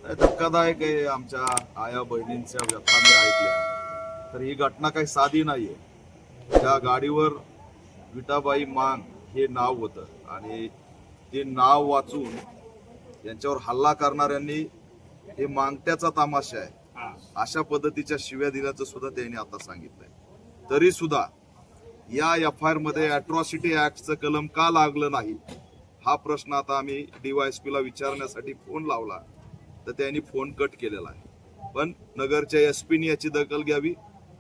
धक्कादायक आहे. आमच्या आया बहिणींच्या व्यथा मी ऐकल्या. तर ही घटना काही साधी नाहीये. त्या गाडीवर विटाबाई मांग हे नाव होतं आणि ते नाव वाचून यांच्यावर हल्ला करणाऱ्यांनी हे मांगट्याचा तमाशा आहे अशा पद्धतीच्या शिव्या दिल्याचं सुद्धा त्यांनी आता सांगितलंय. तरी सुद्धा या FIR मध्ये अॅट्रॉसिटी ऍक्टचं कलम का लागलं नाही हा प्रश्न आता आम्ही DYSP ला विचारण्यासाठी फोन लावला तर त्यांनी फोन कट केलेला आहे. पण नगरच्या SP नी याची दखल घ्यावी,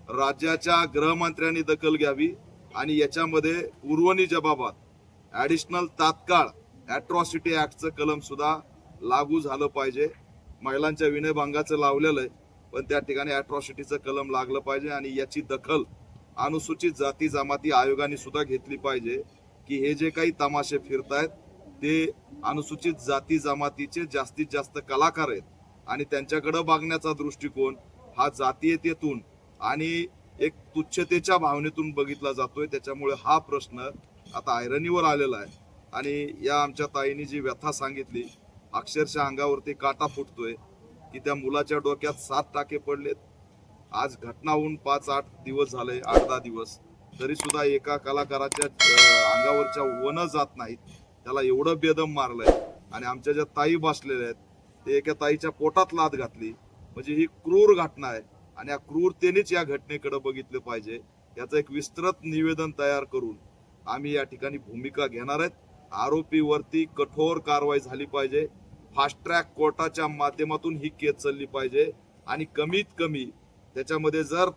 राज्याच्या गृहमंत्र्यांनी दखल घ्यावी आणि याच्यामध्ये पूर्वनी जबाबात ऍडिशनल तात्काळ अॅट्रॉसिटी ऍक्टचं कलम सुद्धा लागू झालं पाहिजे. महिलांच्या विनयभंगाचं लावलेलं आहे पण त्या ठिकाणी अॅट्रॉसिटीचं कलम लागलं पाहिजे आणि याची दखल अनुसूचित जाती जमाती आयोगाने सुद्धा घेतली पाहिजे की हे जे काही तमाशे फिरतायत ते अनुसूचित जाती जमातीचे जास्तीत जास्त कलाकार आहेत आणि त्यांच्याकडे बघण्याचा दृष्टिकोन हा जातीयतेतून आणि एक तुच्छतेच्या भावनेतून बघितला जातोय. त्याच्यामुळे हा प्रश्न आता ऐरणीवर आलेला आहे आणि या आमच्या ताईंनी जी व्यथा सांगितली अक्षरशः अंगावरती काटा फुटतोय की त्या मुलाच्या डोक्यात 7 टाके पडलेत. आज घटना होऊन 5-8 दिवस झाले, 8-10 दिवस, तरी सुद्धा एका कलाकाराच्या अंगावरच्या वन जात नाहीत. त्याला एवढं बेदम मारलंय आणि आमच्या ज्या ताई बसलेल्या आहेत ते एका ताईच्या पोटात लाथ घातली. म्हणजे ही क्रूर घटना आहे आणि या क्रूरतेनेच या घटनेकडे बघितलं पाहिजे. याचं एक विस्तृत निवेदन तयार करून आम्ही या ठिकाणी भूमिका घेणार आहेत. आरोपीवरती कठोर कारवाई झाली पाहिजे. फास्ट ट्रॅक कोर्टाच्या माध्यमातून ही केस चालली पाहिजे आणि कमीत कमी त्याच्यामध्ये जर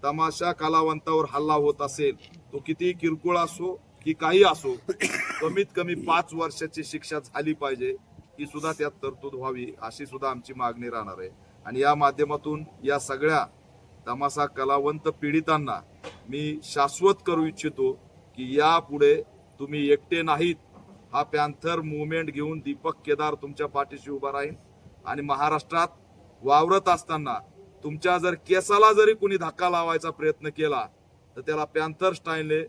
तमाशा कलावंतावर हल्ला होत असेल तो किती किरकोळ असो की काही असो कमीत कमी 5 वर्षाची शिक्षा झाली पाहिजे ही सुद्धा त्यात तरतूद व्हावी अशी सुद्धा आमची मागणी राहणार आहे. आणि या माध्यमातून या सगळ्या तमाशा कलावंत पीडितांना मी शाश्वत करू इच्छितो की यापुढे तुम्ही एकटे नाहीत. हा पॅन्थर मुवमेंट घेऊन दीपक केदार तुमच्या पाठीशी उभा राहील आणि महाराष्ट्रात वावरत असताना तुमच्या जर केसाला जरी कुणी धक्का लावायचा प्रयत्न केला तर त्याला पॅन्थर स्टाईलने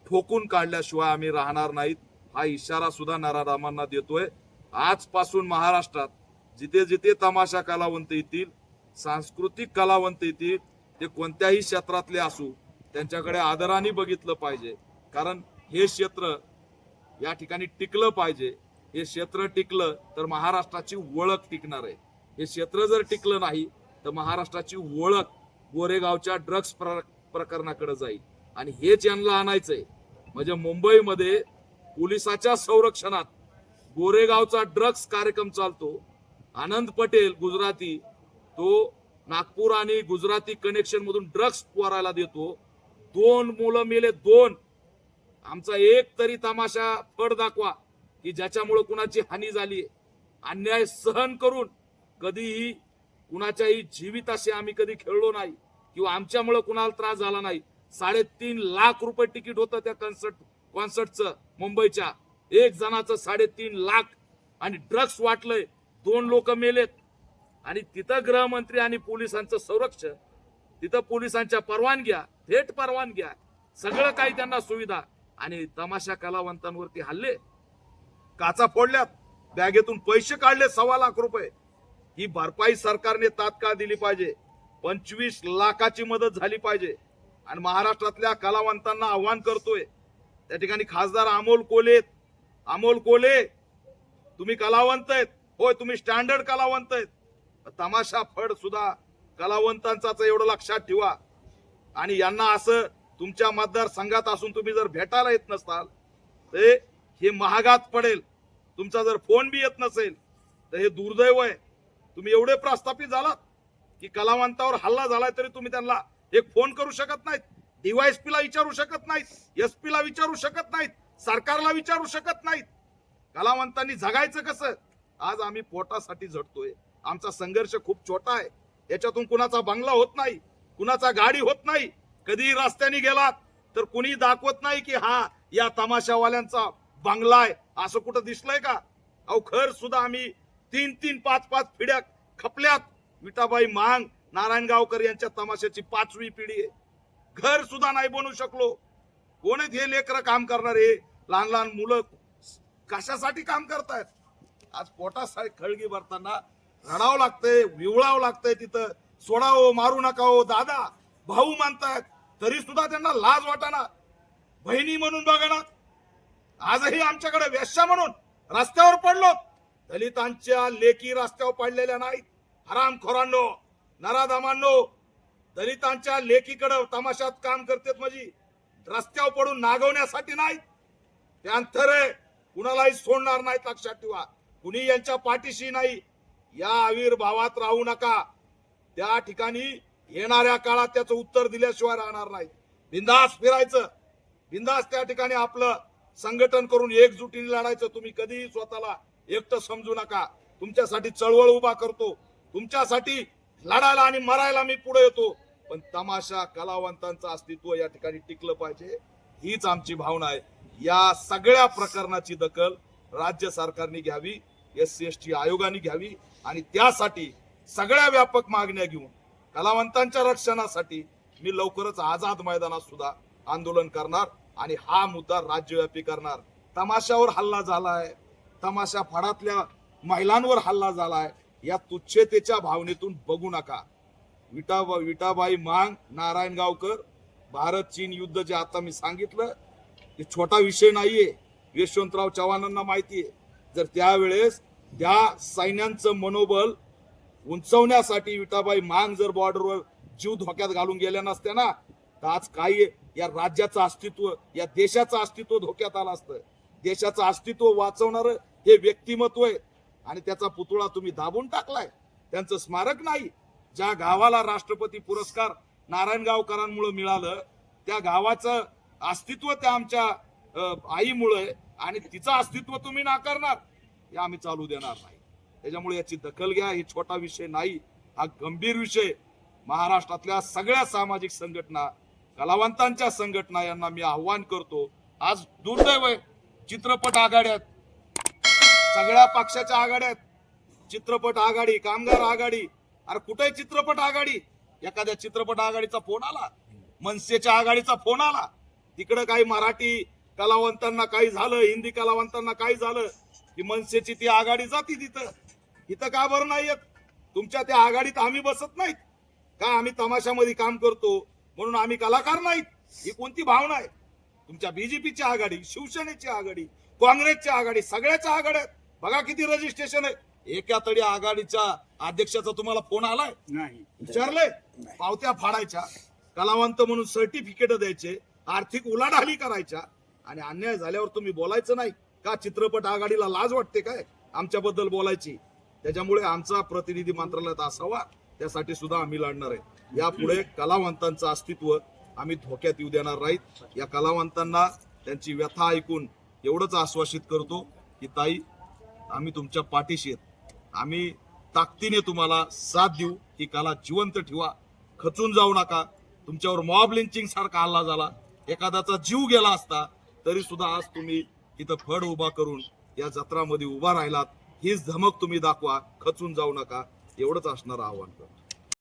ठोकून काढल्याशिवाय आम्ही राहणार नाहीत. हा इशारा सुद्धा नराधामांना देतोय. आजपासून महाराष्ट्रात जिथे जिथे तमाशा कलावंत येतील, सांस्कृतिक कलावंत येतील, ते कोणत्याही क्षेत्रातले असू त्यांच्याकडे आदराने बघितलं पाहिजे. कारण हे क्षेत्र या ठिकाणी टिकलं पाहिजे. हे क्षेत्र टिकलं तर महाराष्ट्राची ओळख टिकणार आहे. हे क्षेत्र जर टिकलं नाही तर महाराष्ट्राची ओळख गोरेगावच्या ड्रग्स प्रकरणाकडे जाईल आणि हेच यांना आणायचंय. म्हणजे मुंबईमध्ये पोलिसाच्या संरक्षणात गोरेगावचा ड्रग्स कार्यक्रम चालतो. आनंद पटेल गुजराती तो नागपूर आणि गुजराती कनेक्शन मधून ड्रग्स पोरायला देतो. 2 मुलं मेले, 2. आमचा एक तरी तमाशा फड दाखवा की ज्याच्यामुळे कुणाची हानी झाली. अन्याय सहन करून कधीही कुणाच्याही जीविताशी आम्ही कधी खेळलो नाही किंवा आमच्यामुळे कुणाला त्रास झाला नाही. 3.5 लाख रुपये तिकीट होतं त्या कॉन्सर्टचं मुंबईच्या. एक जणाचं 3.5 लाख आणि ड्रग्स वाटलंय, 2 लोक मेलेत आणि तिथं गृहमंत्री आणि पोलिसांचं संरक्षण, तिथं पोलिसांच्या परवानग्या, थेट परवानग्या, सगळं काही त्यांना सुविधा आणि तमाशा कलावंतांवरती हल्ले, काचा फोडल्यात, बॅगेतून पैसे काढले 1.25 लाख रुपये. ही भरपाई सरकारने तात्काळ दिली पाहिजे. 25 लाखाची मदत झाली पाहिजे. आणि महाराष्ट्रातल्या कलावंतांना आव्हान करतोय, त्या ठिकाणी खासदार अमोल कोले तुम्ही कलावंत आहेत, होय तुम्ही स्टँडर्ड कलावंत आहेत. तमाशा फड सुद्धा कलावंतांचाच एवढं लक्षात ठेवा. आणि यांना असं तुमच्या मतदारसंघात असून तुम्ही जर भेटायला येत नसताल तर हे महागात पडेल. तुमचा जर फोन बी येत नसेल तर हे दुर्दैव आहे. तुम्ही एवढे प्रस्थापित झालात की कलावंतावर हल्ला झालाय तरी तुम्ही त्यांना एक फोन करू शकत नाहीत, DYSP ला विचारू शकत नाहीत, SP ला विचारू शकत नाहीत, सरकारला विचारू शकत नाहीत. कलावंतांनी जगायचं कसं? आज आम्ही पोटासाठी झटतोय. आमचा संघर्ष खूप छोटा आहे. याच्यातून कुणाचा बंगला होत नाही, कुणाचा गाडी होत नाही. कधी रस्त्याने गेलात तर कुणी दाखवत नाही की हा या तमाशावाल्यांचा बंगला आहे असं कुठं दिसलंय का? अहो खर सुद्धा आम्ही 3-3, 5-5 पिढ्या खपल्यात. विटाबाई मांग, नारायणगावकर यांच्या तमाशाची 5वी पिढी आहे. घर सुद्धा नाही बनवू शकलो. कोण आहेत हे लेकरं काम करणारे? लहान लहान मुलं कशासाठी काम करतायत? आज पोटासाठी खळगी भरताना रडावं लागतंय, विवळावं लागतंय, तिथं सोडावं, मारू नका हो दादा भाऊ मानतायत, तरी सुद्धा त्यांना लाज वाटाना. बहिणी म्हणून बघा ना, आजही आमच्याकडे वेश्या म्हणून रस्त्यावर पडलो. दलितांच्या लेकी रस्त्यावर पडलेल्या नाहीत. हरामखोरांनो, नराधमांनो, दलितांच्या लेकीकडे तमाशात काम करतात म्हणजे रस्त्यावर पडून नागवण्यासाठी नाहीत. ते अंतरे कुणालाही सोडणार नाहीत, लक्षात ठेवा. कुणी यांच्या पाठीशी नाही. या आविर्भावात राहू नका. त्या ठिकाणी येणाऱ्या काळात त्याचं उत्तर दिल्याशिवाय राहणार नाही. बिंदास फिरायचं, बिंदास त्या ठिकाणी आपलं संघटन करून एकजुटीने लढायचं. तुम्ही कधीही स्वतःला एकटं समजू नका. तुमच्यासाठी चळवळ उभा करतो, तुमच्यासाठी लढायला आणि मरायला मी पुढे येतो. पण तमाशा कलावंतांचं अस्तित्व या ठिकाणी टिकलं पाहिजे, हीच आमची भावना आहे. या सगळ्या प्रकरणाची दखल राज्य सरकारने घ्यावी, SC/ST आयोगाने घ्यावी आणि त्यासाठी सगळ्या व्यापक मागण्या घेऊन कलावंतांच्या रक्षणासाठी मी लवकरच आझाद मैदानात सुद्धा आंदोलन करणार आणि हा मुद्दा राज्यव्यापी करणार. तमाशावर हल्ला झालाय, तमाशा फडातल्या महिलांवर हल्ला झालाय, या तुच्छतेच्या भावनेतून बघू नका. विठाबाई मांग, नारायण गावकर, भारत चीन युद्ध जे आता मी सांगितलं हे छोटा विषय नाहीये. यशवंतराव चव्हाणांना माहितीये, जर त्यावेळेस त्या सैन्यांचं मनोबल उंचवण्यासाठी विठाबाई मांग जर बॉर्डरवर जीव धोक्यात घालून गेल्या नसत्या ना, तर आज काही या राज्याचं अस्तित्व, या देशाचं अस्तित्व धोक्यात आलं असतं. देशाचं अस्तित्व वाचवणार हे व्यक्तिमत्व आहे आणि त्याचा पुतळा तुम्ही दाबून टाकलाय. त्यांचं स्मारक नाही. ज्या गावाला राष्ट्रपती पुरस्कार नारायणगावकरांमुळे मिळालं, त्या गावाचं अस्तित्व त्या आमच्या आईमुळे आणि तिचं अस्तित्व तुम्ही नाकारणार, हे आम्ही चालू देणार नाही. त्याच्यामुळे याची दखल घ्या. ही छोटा विषय नाही, हा गंभीर विषय. महाराष्ट्रातल्या सगळ्या सामाजिक संघटना, कलावंतांच्या संघटना यांना मी आव्हान करतो. आज दुर्दैव आहे, चित्रपट आघाड्यात, सगळ्या पक्षाच्या आघाड्यात, चित्रपट आघाडी, कामगार आघाडी. अरे कुठे चित्रपट आघाडी? एखाद्या चित्रपट आघाडीचा फोन आला, मनसेच्या आघाडीचा फोन आला, तिकडे काही मराठी कलावंतांना काही झालं, हिंदी कलावंतांना काही झालं की मनसेची ती आघाडी जाती तिथं. इथं का बरं नाही येत? तुमच्या त्या आघाडीत आम्ही बसत नाहीत का? आम्ही तमाशामध्ये काम करतो म्हणून आम्ही कलाकार नाहीत? ही कोणती भावना आहे? तुमच्या बीजेपीची आघाडी, शिवसेनेची आघाडी, काँग्रेसची आघाडी, सगळ्याच्या आघाड्यात बघा किती रजिस्ट्रेशन आहे. एका तरी आघाडीच्या अध्यक्षाचा तुम्हाला फोन आलाय? नाही. विचारलंय? पावत्या फाडायच्या, कलावंत म्हणून सर्टिफिकेट द्यायचे, आर्थिक उलाढाली करायच्या आणि अन्याय झाल्यावर तुम्ही बोलायचं नाही का? चित्रपट आघाडीला लाज वाटते काय आमच्याबद्दल बोलायची? त्याच्यामुळे आमचा प्रतिनिधी मंत्रालयात असावा, त्यासाठी सुद्धा आम्ही लढणार आहे. यापुढे कलावंतांचं अस्तित्व आम्ही धोक्यात येऊ देणार नाहीत. या कलावंतांना त्यांची व्यथा ऐकून एवढंच आश्वासित करतो की ताई, आम्ही तुमच्या पाठीशी आहेत. आम्ही ताकदीने तुम्हाला साथ देऊ. ही कला जिवंत ठेवा, खचून जाऊ नका. तुमच्यावर मॉब लिंचिंग सारखा हल्ला झाला, एखाद्याचा जीव गेला असता तरी सुद्धा आज तुम्ही इथं फड उभा करून या जत्रामध्ये उभा राहिलात. हीच धमक तुम्ही दाखवा, खचून जाऊ नका. एवढंच असणार आव्हान.